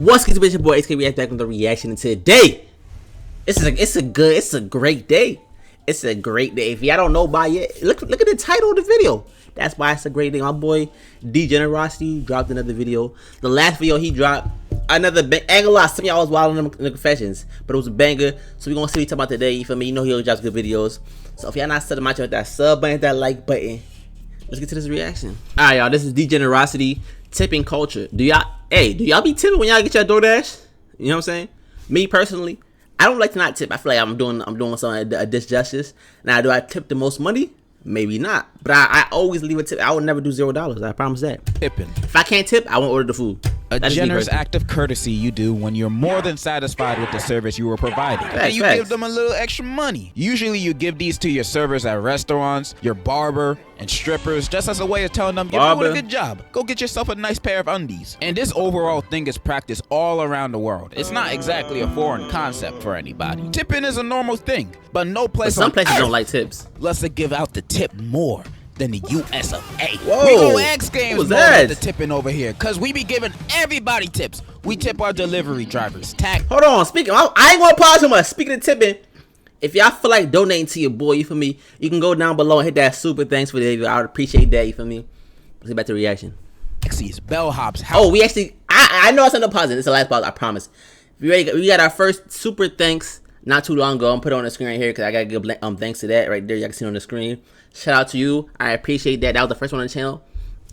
What's good, it's your boy HK React back with the reaction today. It's a great day. It's a great day. If y'all don't know by yet, look at the title of the video. That's why it's a great day. My boy Degenerocity dropped another video. The last video he dropped, another banger. Some of y'all was wild in the confessions, but it was a banger. So we gonna see what he talking about today. You feel me? You know he always drops good videos. So if y'all not subbing my channel, hit that sub button, hit that like button. Let's get to this reaction. All right, y'all. This is Degenerocity. Tipping culture. Do y'all be tipping when y'all get your DoorDash? You know what I'm saying? Me personally, I don't like to not tip. I feel like I'm doing something a disjustice. Now, do I tip the most money? Maybe not. But I always leave a tip. I would never do $0. I promise that. Tipping. If I can't tip, I won't order the food. A generous act of courtesy you do when you're more than satisfied with the service you were providing. And you give them a little extra money. Usually you give these to your servers at restaurants, your barber, and strippers, just as a way of telling them you're doing a good job. Go get yourself a nice pair of undies. And this overall thing is practiced all around the world. It's not exactly a foreign concept for anybody. Tipping is a normal thing, but no place some places don't like tips. Let's give out the tip more than the US of A. Whoa, we go X Games more that? with the tipping over here, cause we be giving everybody tips. We tip our delivery drivers. Hold on, speaking, I ain't gonna pause too much. Speaking of tipping, if y'all feel like donating to your boy, you feel me, you can go down below and hit that super thanks for the video. I would appreciate that, you feel me. Let's get back to the reaction. X's bellhops. Oh, we actually, I know it's on the pause. It's the last pause, I promise. We got our first super thanks not too long ago. I'm put it on the screen right here because I gotta give thanks to that right there. Y'all can see it on the screen. Shout out to you. I appreciate that. That was the first one on the channel.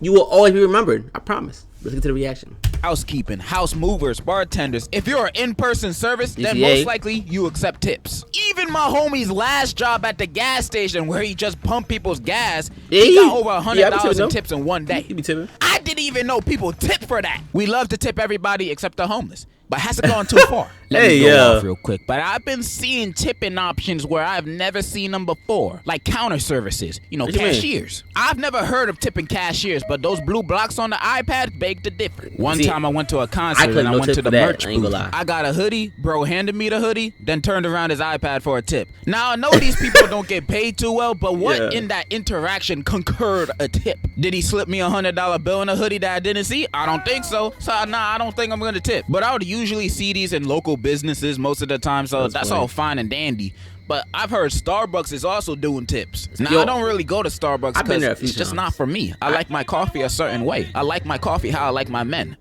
You will always be remembered. I promise. Let's get to the reaction. Housekeeping, house movers, bartenders. If you're an in-person service, then most likely you accept tips. Even my homie's last job at the gas station where he just pumped people's gas, he got over $100 in tips in one day. I didn't even know people tip for that. We love to tip everybody except the homeless, but hasn't gone too far. Let me go off real quick, but I've been seeing tipping options where I've never seen them before, like counter services, you know, cashiers. I've never heard of tipping cashiers, but those blue blocks on the iPad beg to differ. One time I went to a concert and I went to the merch booth. I got a hoodie, bro handed me the hoodie, then turned around his iPad for a tip. Now I know these people don't get paid too well, but what in that interaction concurred a tip? Did he slip me $100 bill in a hoodie that I didn't see? I don't think so. So nah, I don't think I'm gonna tip. But I would usually see these in local businesses most of the time, so that's all fine and dandy. But I've heard Starbucks is also doing tips. Now, I don't really go to Starbucks because it's just not for me. I like my coffee a certain way. I like my coffee how I like my men.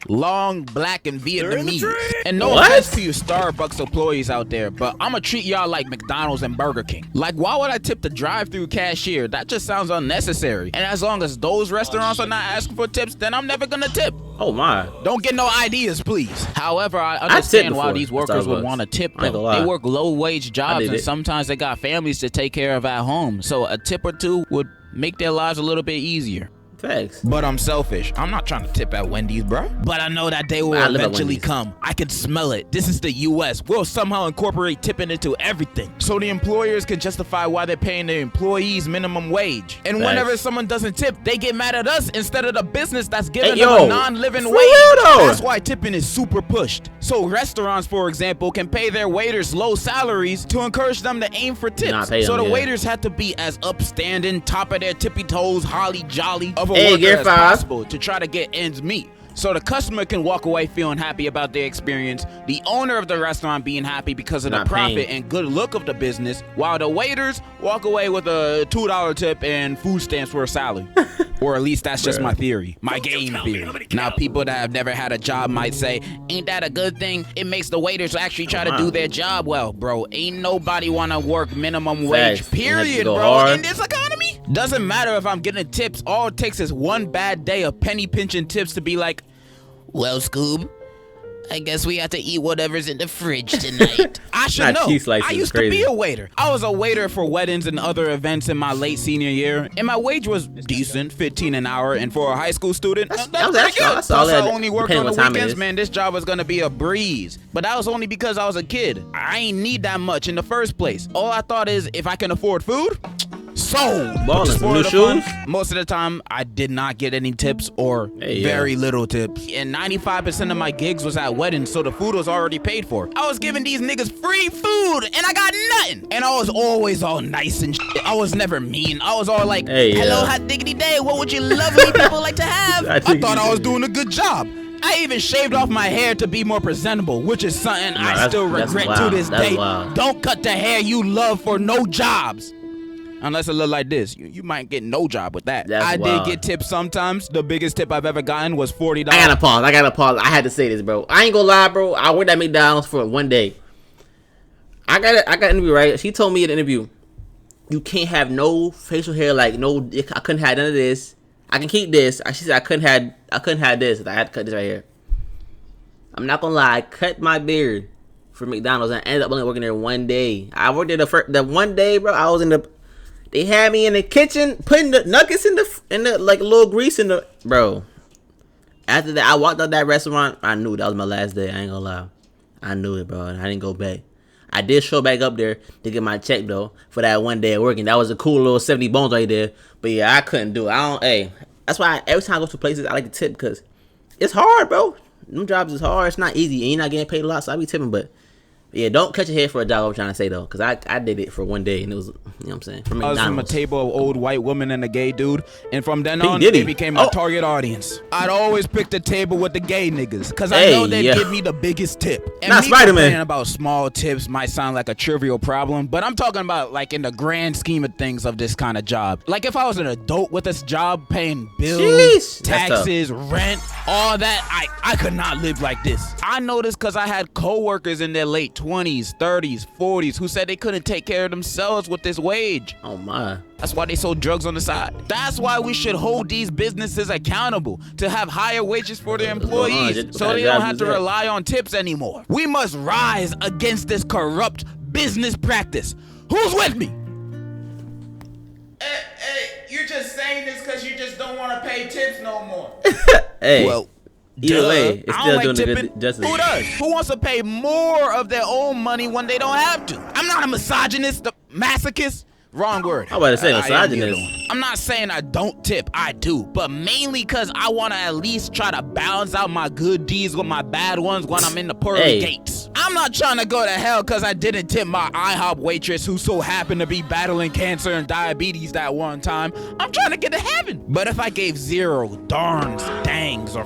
Long, black, and Vietnamese. And no offense to you Starbucks employees out there, but I'ma treat y'all like McDonald's and Burger King. Like, why would I tip the drive-through cashier? That just sounds unnecessary. And as long as those restaurants are not asking for tips, then I'm never gonna tip. Oh my. Don't get no ideas, please. However, I understand why these workers would want to tip them. They work low-wage jobs, and sometimes they got families to take care of at home. So a tip or two would make their lives a little bit easier. Thanks. But I'm selfish. I'm not trying to tip at Wendy's, bro. But I know that day will eventually come. I can smell it. This is the US. We'll somehow incorporate tipping into everything, so the employers can justify why they're paying their employees minimum wage. And whenever someone doesn't tip, they get mad at us instead of the business that's giving them a non-living wage. That's why tipping is super pushed. So restaurants, for example, can pay their waiters low salaries to encourage them to aim for tips. So the waiters have to be as upstanding, top of their tippy toes, holly jolly of a worker as possible to try to get ends meet. So the customer can walk away feeling happy about their experience, the owner of the restaurant being happy because of the profit and good look of the business, while the waiters walk away with a $2 tip and food stamps for a salary. Or at least that's just my theory, my game theory. Now people that have never had a job might say, ain't that a good thing? It makes the waiters actually try to do their job well. Bro, ain't nobody wanna work minimum wage, period, bro, in this economy. Doesn't matter if I'm getting tips, all it takes is one bad day of penny pinching tips to be like, well, Scoob, I guess we have to eat whatever's in the fridge tonight. I should know. I used to be a waiter. I was a waiter for weddings and other events in my late senior year, and my wage was decent, $15 an hour, and for a high school student, that's pretty good. Plus, I only worked on the weekends, man. This job was gonna be a breeze. But that was only because I was a kid. I ain't need that much in the first place. All I thought is, if I can afford food, sold. New shoes? Most of the time, I did not get any tips or very little tips. And 95% of my gigs was at weddings, so the food was already paid for. I was giving these niggas free food, and I got nothing. And I was always all nice and shit. I was never mean. I was all like, hello, hot diggity day. What would you lovely people like to have? I thought I was doing a good job. I even shaved off my hair to be more presentable, which is something I still regret to this day. Don't cut the hair you love for no jobs. Unless it look like this. You might get no job with that. I did get tips sometimes. The biggest tip I've ever gotten was $40. I gotta pause. I had to say this, bro. I ain't gonna lie, bro. I worked at McDonald's for one day. I got an interview, right? She told me in the interview, you can't have no facial hair, like no, I couldn't have none of this. I can keep this. She said I couldn't have this. I had to cut this right here. I'm not gonna lie, I cut my beard for McDonald's and I ended up only working there one day. I worked there the one day, bro. I was in the, they had me in the kitchen putting the nuggets in the like little grease in the, bro. After that, I walked out that restaurant. I knew that was my last day. I ain't gonna lie. I knew it, bro. I didn't go back. I did show back up there to get my check though for that one day of working. That was a cool little 70 bones right there. But yeah, I couldn't do it. Hey, that's why every time I go to places I like to tip because it's hard, bro. Them jobs is hard. It's not easy, and you're not getting paid a lot, so I be tipping. But yeah, don't cut your hair for a job. I'm trying to say though, because I did it for one day, and it was, you know what I'm saying. I was from a table of old white women and a gay dude, and from then on, they became my target audience. I'd always pick the table with the gay niggas, because I know they'd give me the biggest tip. And not Spider-Man. About small tips might sound like a trivial problem, but I'm talking about like in the grand scheme of things of this kind of job. Like if I was an adult with this job, paying bills, taxes, rent, all that, I could not live like this. I know this because I had coworkers in their late 20s, 30s, 40s who said they couldn't take care of themselves with this wage. Oh my. That's why they sold drugs on the side. That's why we should hold these businesses accountable to have higher wages for their employees so they don't have to rely on tips anymore. We must rise against this corrupt business practice. Who's with me? Hey, you're just saying this because you just don't want to pay tips no more. Hey. Well, either way, it's still doing the good justice. Who does? Who wants to pay more of their own money when they don't have to? I'm not a misogynist, a masochist. Wrong word. I was about to say misogynist. I'm not saying I don't tip. I do. But mainly because I want to at least try to balance out my good deeds with my bad ones when I'm in the pearly gates. I'm not trying to go to hell because I didn't tip my IHOP waitress who so happened to be battling cancer and diabetes that one time. I'm trying to get to heaven. But if I gave zero, darns, dangs, or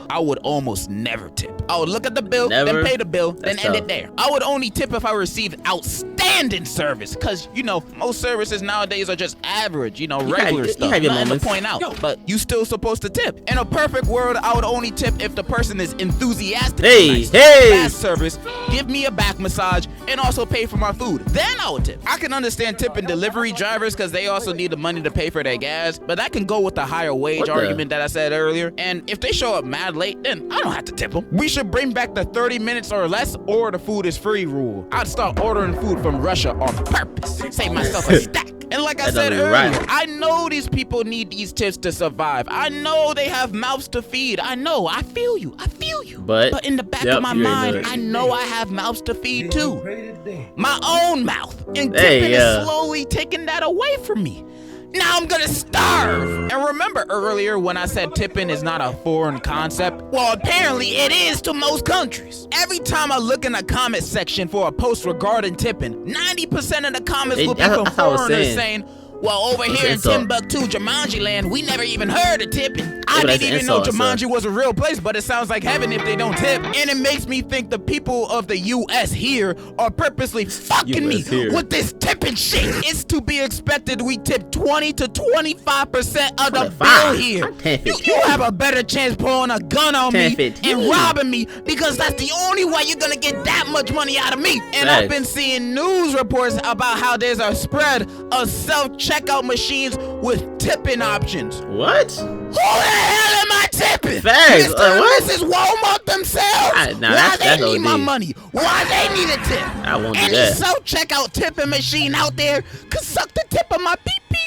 I would almost never tip. I would look at the bill, then pay the bill, then end it there. I would only tip if I received outstanding service, because, you know, most services nowadays are just average, you know, regular stuff. Nothing to point out, but you still supposed to tip. In a perfect world, I would only tip if the person is enthusiastic. Fast service, give me a back massage, and also pay for my food. Then I would tip. I can understand tipping delivery drivers because they also need the money to pay for their gas, but that can go with the higher wage argument that I said earlier. And if they show up mad late, then I don't have to tip them. We should bring back the 30 minutes or less or the food is free rule. I'd start ordering food from Russia on purpose. Save myself a stack. And like I said earlier, I know these people need these tips to survive. I know they have mouths to feed. I know. I feel you. But in the back of my mind, I know I have mouths to feed too. My own mouth. And tipping is slowly taking that away from me. Now I'm gonna starve. And remember earlier when I said tipping is not a foreign concept? Well, apparently it is to most countries. Every time I look in the comment section for a post regarding tipping, 90% of the comments will be from foreigners saying, well, over here in Timbuktu, Jumanji land, we never even heard of tipping. I didn't even know Jumanji was a real place, but it sounds like heaven if they don't tip. And it makes me think the people of the U.S. here are purposely fucking me with this tipping shit. It's to be expected we tip 20 to 25% of the bill here. You have a better chance pulling a gun on me and robbing me, because that's the only way you're gonna get that much money out of me. And I've been seeing news reports about how there's a spread of self-checkout machines with tipping options. What? Who the hell am I tipping? Facts. Mr. and Mrs. Walmart themselves? Why they need my money? Why they need a tip? I won't do Any that. self-checkout tipping machine out there could suck the tip of my pee-pee.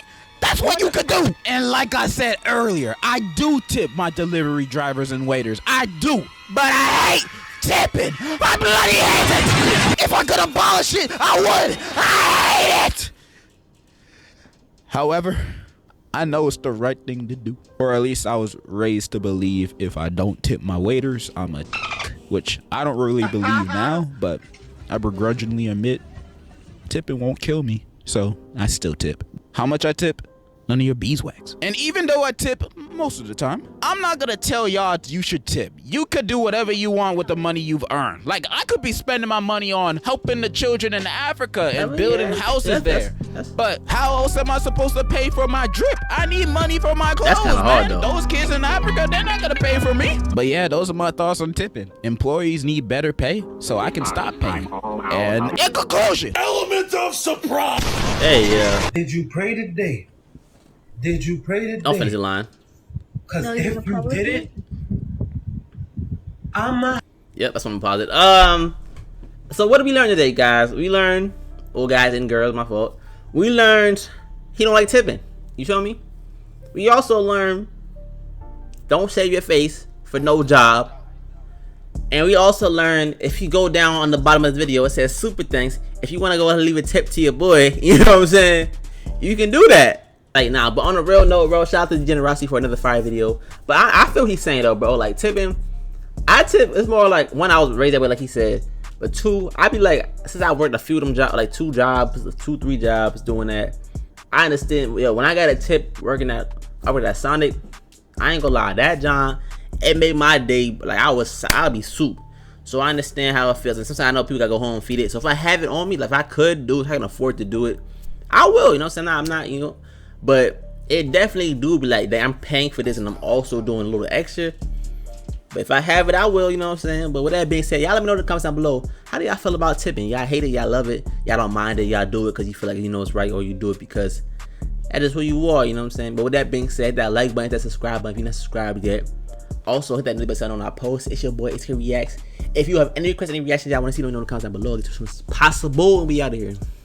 That's what you could do. And like I said earlier, I do tip my delivery drivers and waiters. I do. But I hate tipping. I bloody hate it. If I could abolish it, I would. I hate it. However, I know it's the right thing to do. Or at least I was raised to believe if I don't tip my waiters, I'm a which I don't really believe now, but I begrudgingly admit tipping won't kill me, so I still tip. How much I tip? none of your beeswax. And even though I tip most of the time, I'm not gonna tell y'all you should tip. You could do whatever you want with the money you've earned. Like, I could be spending my money on helping the children in Africa and building houses there. But how else am I supposed to pay for my drip? I need money for my clothes, man. Those kids in Africa, they're not gonna pay for me. But yeah, those are my thoughts on tipping. Employees need better pay so I can stop paying. And in conclusion, element of surprise. Hey, yeah. Did you pray today? Did you pray today? Don't finish the line. Because if you didn't, I'm not. Yep, that's what I'm positive. So what did we learn today, guys? We learned, well, guys and girls, my fault. We learned he don't like tipping. You feel me? We also learned don't shave your face for no job. And we also learned if you go down on the bottom of the video, it says super thanks. If you want to go and leave a tip to your boy, you know what I'm saying? You can do that. Like, nah, but on a real note, bro, shout out to Degenerocity for another fire video. But I feel he's saying though, bro, like tipping. I tip, it's more like, one, I was raised that way, like he said. But two, I be like, since I worked a few of them jobs, like 3 jobs doing that, I understand. Yo, when I got a tip I worked at Sonic, I ain't gonna lie, that John, it made my day, like I'll be soup. So I understand how it feels. And sometimes I know people gotta go home and feed it. So if I have it on me, like if I could do it, if I can afford to do it, I will, you know what I'm saying? I'm not, you know, but it definitely do be like that. I'm paying for this and I'm also doing a little extra. But if I have it, I will, you know what I'm saying? But with that being said, y'all let me know in the comments down below. How do y'all feel about tipping? Y'all hate it, y'all love it, y'all don't mind it, y'all do it because you feel like you know it's right, or you do it because that is who you are, you know what I'm saying? But with that being said, that like button, that subscribe button if you're not subscribed yet. Also hit that notification on our post. It's your boy, it's Reacts. If you have any requests, any reactions y'all want to see, let me know in the comments down below. Get as soon as possible and we out of here.